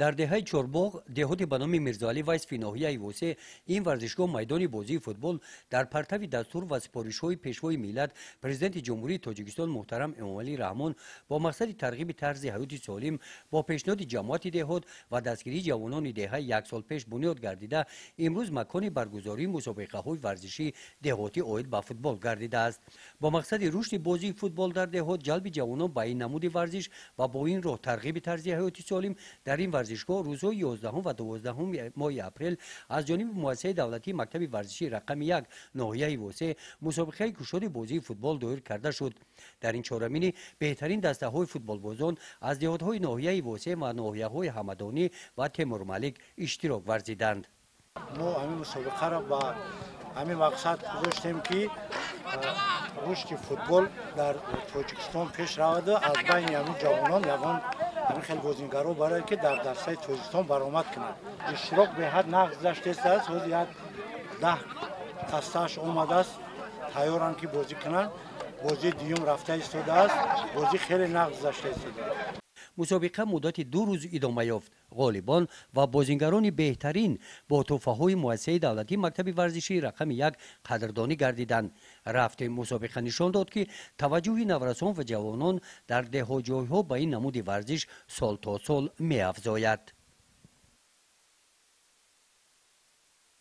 در دهه چورباغ دهاتی به نام میرزاعلی و اسفی ناحیه وسه این ورزشگاه میدان بازی فوتبال در پرتو دستور و سپارش‌های پیشوای ملت پرزیدنت جمهوری تاجیکستان محترم امامعلی رحمان با مقصد ترغیب طرز حیات سالم با پیشنهاد جماعت دهات و دستگیری جوانان دهه یک سال پیش بنیاد گردیده امروز مکان برگزاری مسابقه‌های ورزشی دهاتی عاید به فوتبال گردیده است. با مقصد رشد بازی فوتبال در دهات، جلب جوانان به این نمود ورزش و با این راه ترغیب طرز حیات سالم در این ورزشگاه روزهای 11 و 12 ماه اپریل از جانب مؤسسه دولتی مکتب ورزشی رقم 1 ناحیه وسه مسابقه گشاد بازی فوتبال دایر کرده شد. در این چهارمین بهترین دسته های فوتبال بازان از دهات‌های ناحیه وسه و ناحیه‌های همدانی و تیمورملک اشتراک ورزیدند. ما همین مسابقه را با همین مقصد گذاشتیم که رشد فوتبال در تاجیکستان پیش رود، از بین همین جوانان همین خیلی بازیگرا برای که در درسای تاجیکستان برآمد کنند. اشتراک به حد نقد داشته است، روزی 10 دسته‌اش آمده است، تیارن که بازی کنند. بازی دیوم رفته ایستاده است، بازی خیلی نقد داشته است. مسابقه مدت 2 روز ادامه یافت. غالبان و بازیگران بهترین با تحفه‌های مؤسسه دولتی مکتب ورزشی رقم 1 قدردانی گردیدند. رفت مسابقه نشان داد که توجه نوسان و جوانان در ده‌ها جای‌ها به این نمود ورزش سال تا سال می‌افزاید.